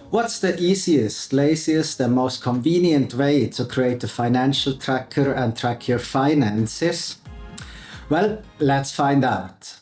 What's the easiest, laziest, and most convenient way to create a financial tracker and track your finances? Well, let's find out.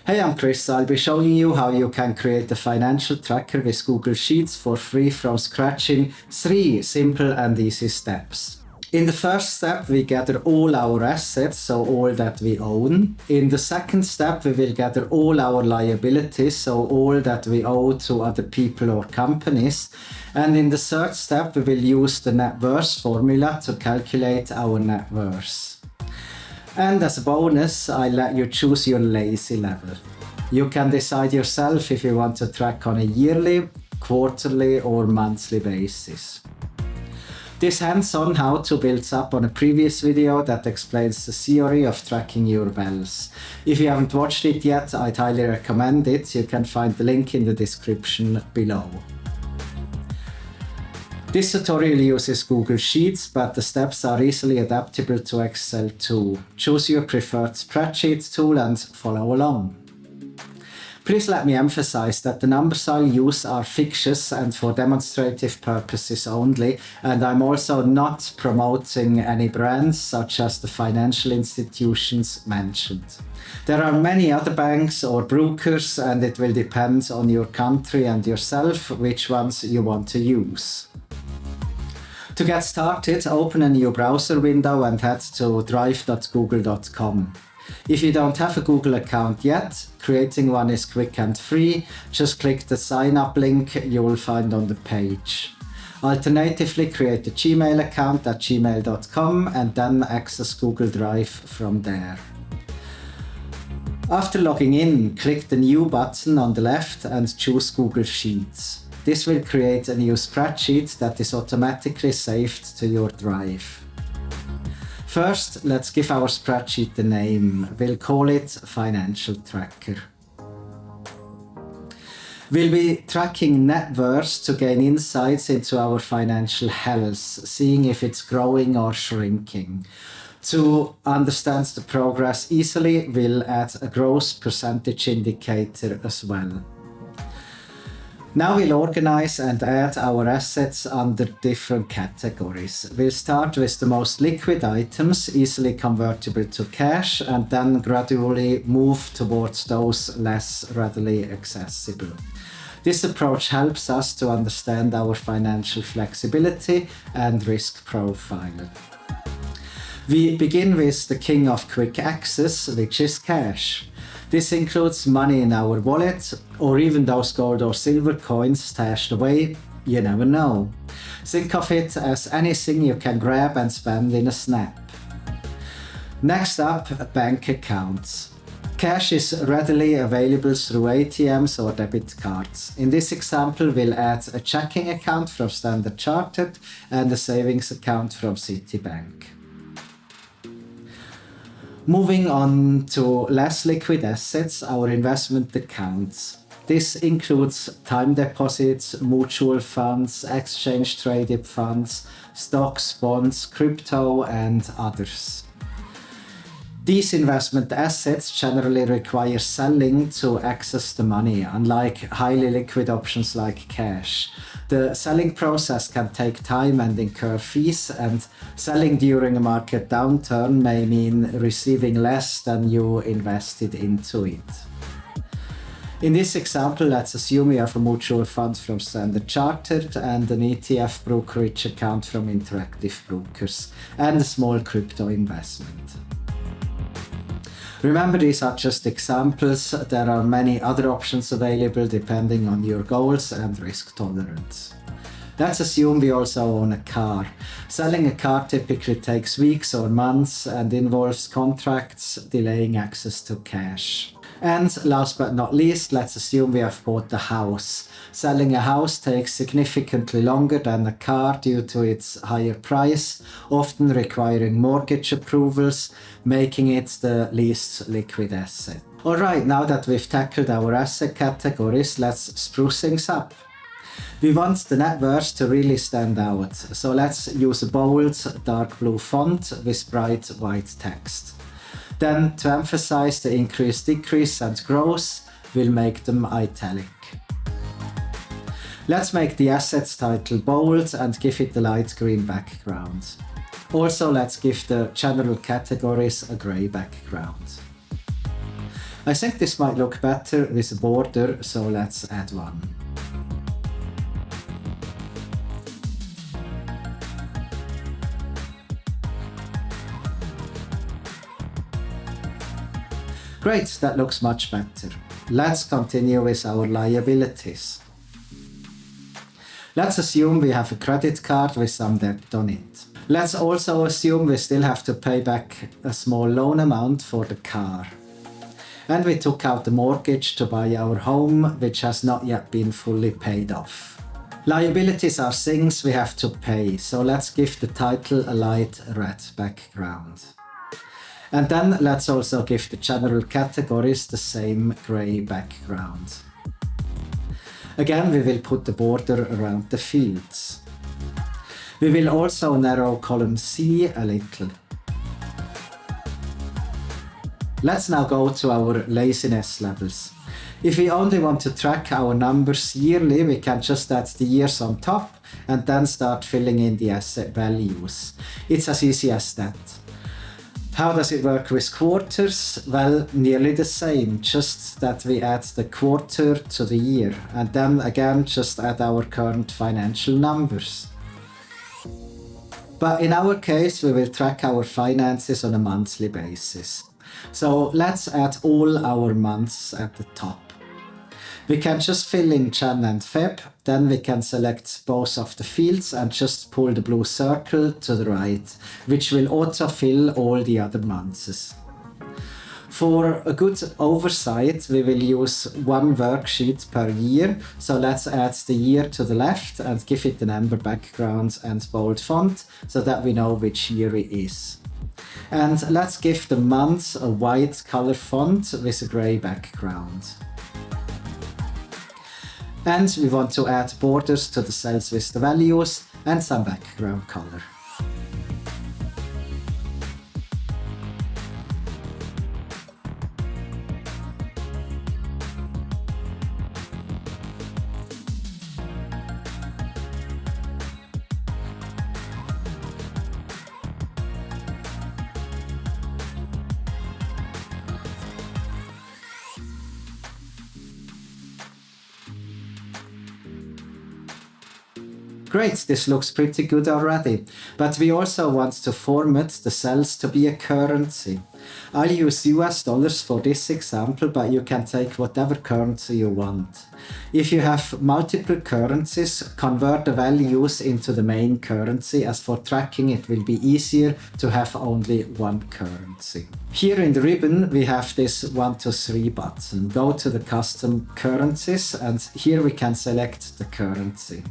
Hey, I'm Chris. I'll be showing you how you can create a financial tracker with Google Sheets for free from scratch in 3 simple and easy steps. In the first step, we gather all our assets, so all that we own. In the second step, we will gather all our liabilities, so all that we owe to other people or companies. And in the third step, we will use the net worth formula to calculate our net worth. And as a bonus, I let you choose your lazy level. You can decide yourself if you want to track on a yearly, quarterly, or monthly basis. This hands-on how-to builds up on a previous video that explains the theory of tracking your wealth. If you haven't watched it yet, I'd highly recommend it. You can find the link in the description below. This tutorial uses Google Sheets, but the steps are easily adaptable to Excel too. Choose your preferred spreadsheet tool and follow along. Please let me emphasize that the numbers I'll use are fictitious and for demonstrative purposes only, and I'm also not promoting any brands such as the financial institutions mentioned. There are many other banks or brokers, and it will depend on your country and yourself which ones you want to use. To get started, open a new browser window and head to drive.google.com. If you don't have a Google account yet, creating one is quick and free. Just click the sign up link you will find on the page. Alternatively, create a Gmail account at gmail.com and then access Google Drive from there. After logging in, click the New button on the left and choose Google Sheets. This will create a new spreadsheet that is automatically saved to your Drive. First, let's give our spreadsheet a name. We'll call it Financial Tracker. We'll be tracking net worth to gain insights into our financial health, seeing if it's growing or shrinking. To understand the progress easily, we'll add a growth percentage indicator as well. Now we'll organize and add our assets under different categories. We'll start with the most liquid items, easily convertible to cash, and then gradually move towards those less readily accessible. This approach helps us to understand our financial flexibility and risk profile. We begin with the king of quick access, which is cash. This includes money in our wallet, or even those gold or silver coins stashed away. You never know. Think of it as anything you can grab and spend in a snap. Next up, bank accounts. Cash is readily available through ATMs or debit cards. In this example, we'll add a checking account from Standard Chartered and a savings account from Citibank. Moving on to less liquid assets, our investment accounts. This includes time deposits, mutual funds, exchange-traded funds, stocks, bonds, crypto, and others. These investment assets generally require selling to access the money, unlike highly liquid options like cash. The selling process can take time and incur fees, and selling during a market downturn may mean receiving less than you invested into it. In this example, let's assume we have a mutual fund from Standard Chartered and an ETF brokerage account from Interactive Brokers, and a small crypto investment. Remember, these are just examples. There are many other options available depending on your goals and risk tolerance. Let's assume we also own a car. Selling a car typically takes weeks or months and involves contracts delaying access to cash. And last but not least, let's assume we have bought a house. Selling a house takes significantly longer than a car due to its higher price, often requiring mortgage approvals, making it the least liquid asset. Alright, now that we've tackled our asset categories, let's spruce things up. We want the net worth to really stand out, so let's use a bold dark blue font with bright white text. Then, to emphasize the increase, decrease and growth, we'll make them italic. Let's make the assets title bold and give it a light green background. Also, let's give the general categories a grey background. I think this might look better with a border, so let's add one. Great, that looks much better. Let's continue with our liabilities. Let's assume we have a credit card with some debt on it. Let's also assume we still have to pay back a small loan amount for the car. And we took out the mortgage to buy our home, which has not yet been fully paid off. Liabilities are things we have to pay, so let's give the title a light red background. And then let's also give the general categories the same grey background. Again, we will put the border around the fields. We will also narrow column C a little. Let's now go to our laziness levels. If we only want to track our numbers yearly, we can just add the years on top and then start filling in the asset values. It's as easy as that. How does it work with quarters? Well, nearly the same, just that we add the quarter to the year and then again just add our current financial numbers. But in our case, we will track our finances on a monthly basis. So let's add all our months at the top. We can just fill in Jan and Feb, then we can select both of the fields and just pull the blue circle to the right, which will autofill all the other months. For a good oversight, we will use one worksheet per year, so let's add the year to the left and give it an amber background and bold font so that we know which year it is. And let's give the months a white color font with a grey background. And we want to add borders to the cells with the values and some background color. Great, this looks pretty good already, but we also want to format the cells to be a currency. I'll use US dollars for this example, but you can take whatever currency you want. If you have multiple currencies, convert the values into the main currency, as for tracking it will be easier to have only one currency. Here in the ribbon we have this 1 to 3 button. Go to the custom currencies and here we can select the currency.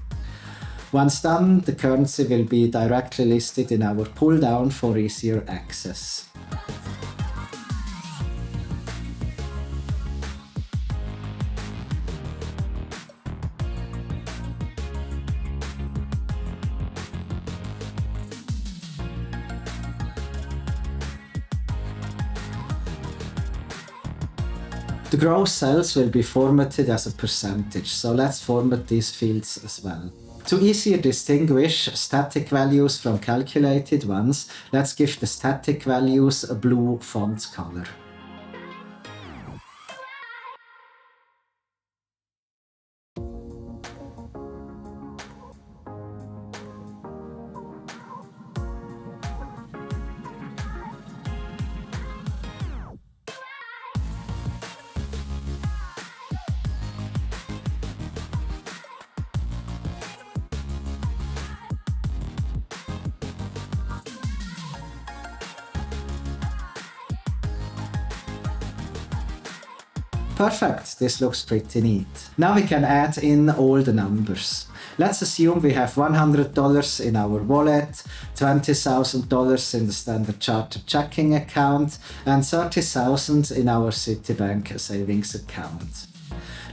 Once done, the currency will be directly listed in our pull-down for easier access. The growth cells will be formatted as a percentage, so let's format these fields as well. To easier distinguish static values from calculated ones, let's give the static values a blue font color. Perfect, this looks pretty neat. Now we can add in all the numbers. Let's assume we have $100 in our wallet, $20,000 in the Standard Chartered checking account, and $30,000 in our Citibank savings account.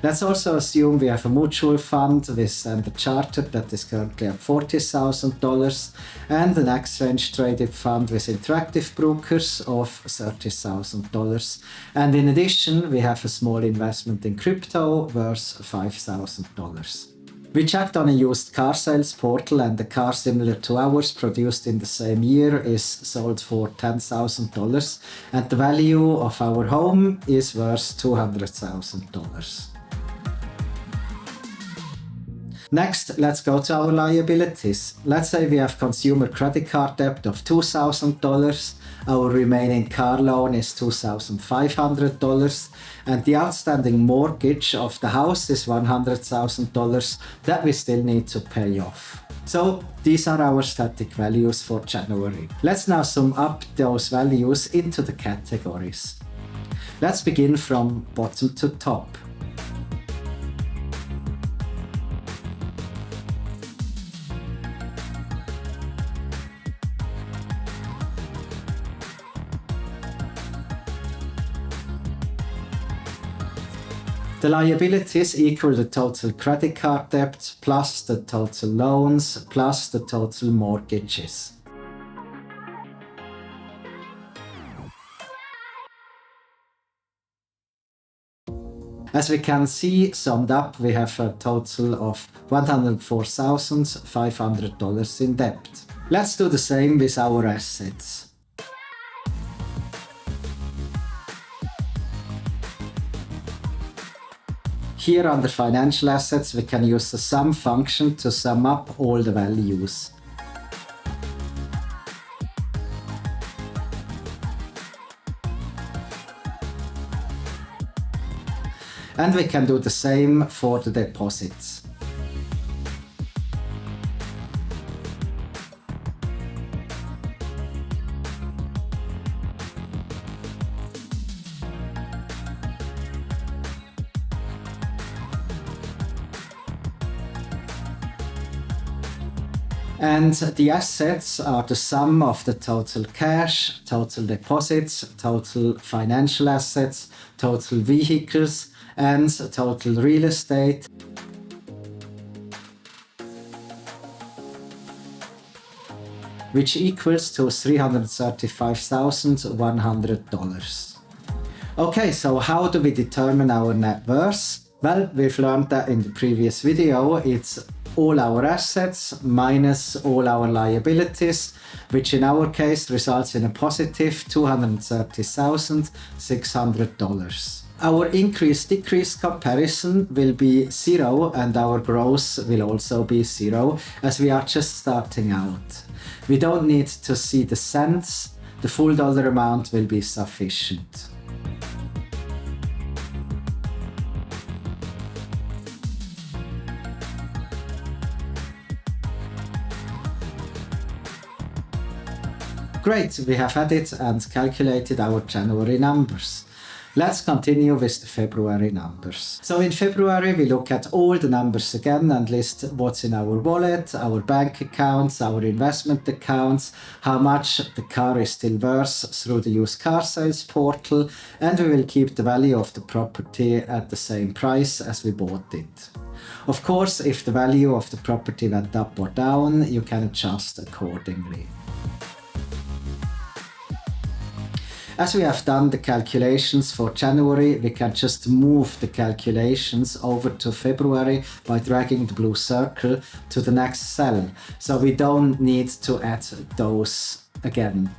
Let's also assume we have a mutual fund with Standard Chartered that is currently at $40,000 and an exchange traded fund with Interactive Brokers of $30,000. And in addition, we have a small investment in crypto worth $5,000. We checked on a used car sales portal, and a car similar to ours produced in the same year is sold for $10,000, and the value of our home is worth $200,000. Next, let's go to our liabilities. Let's say we have consumer credit card debt of $2,000, our remaining car loan is $2,500, and the outstanding mortgage of the house is $100,000 that we still need to pay off. So these are our static values for January. Let's now sum up those values into the categories. Let's begin from bottom to top. The liabilities equal the total credit card debt plus the total loans plus the total mortgages. As we can see, summed up, we have a total of $104,500 in debt. Let's do the same with our assets. Here under financial assets, we can use the sum function to sum up all the values. And we can do the same for the deposits. And the assets are the sum of the total cash, total deposits, total financial assets, total vehicles, and total real estate. Which equals to $335,100. Okay, so how do we determine our net worth? Well, we've learned that in the previous video. It's all our assets minus all our liabilities, which in our case results in a positive $230,600. Our increase-decrease comparison will be 0, and our growth will also be 0, as we are just starting out. We don't need to see the cents, the full dollar amount will be sufficient. Great, we have added and calculated our January numbers. Let's continue with the February numbers. So in February we look at all the numbers again and list what's in our wallet, our bank accounts, our investment accounts, how much the car is still worth through the used car sales portal, and we will keep the value of the property at the same price as we bought it. Of course, if the value of the property went up or down, you can adjust accordingly. As we have done the calculations for January, we can just move the calculations over to February by dragging the blue circle to the next cell. So we don't need to add those again.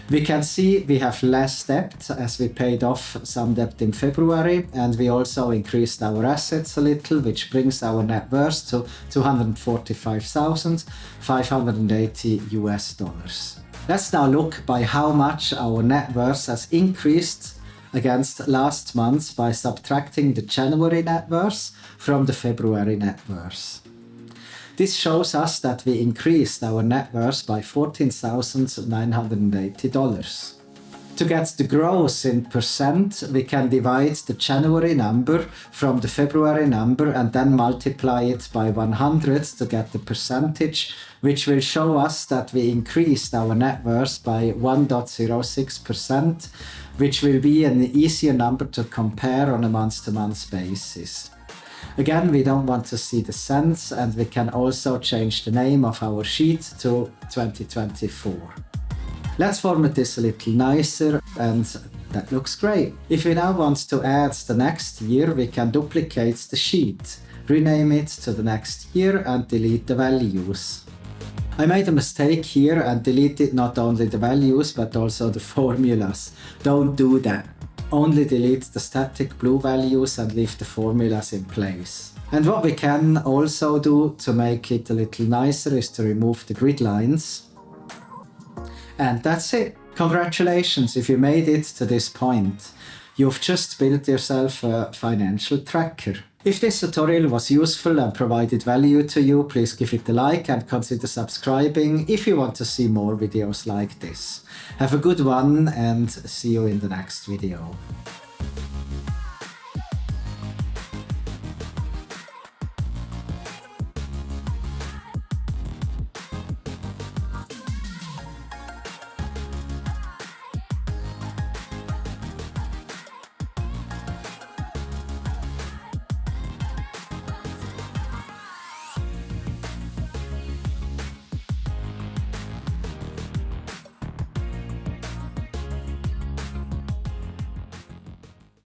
We can see we have less debt as we paid off some debt in February, and we also increased our assets a little, which brings our net worth to $245,580. Let's now look by how much our net worth has increased against last month by subtracting the January net worth from the February net worth. This shows us that we increased our net worth by $14,980. To get the growth in percent, we can divide the January number from the February number and then multiply it by 100 to get the percentage, which will show us that we increased our net worth by 1.06%, which will be an easier number to compare on a month-to-month basis. Again, we don't want to see the cents, and we can also change the name of our sheet to 2024. Let's format this a little nicer, and that looks great. If we now want to add the next year, we can duplicate the sheet, rename it to the next year and delete the values. I made a mistake here and deleted not only the values but also the formulas. Don't do that. Only delete the static blue values and leave the formulas in place. And what we can also do to make it a little nicer is to remove the grid lines. And that's it. Congratulations if you made it to this point. You've just built yourself a financial tracker. If this tutorial was useful and provided value to you, please give it a like and consider subscribing if you want to see more videos like this. Have a good one and see you in the next video.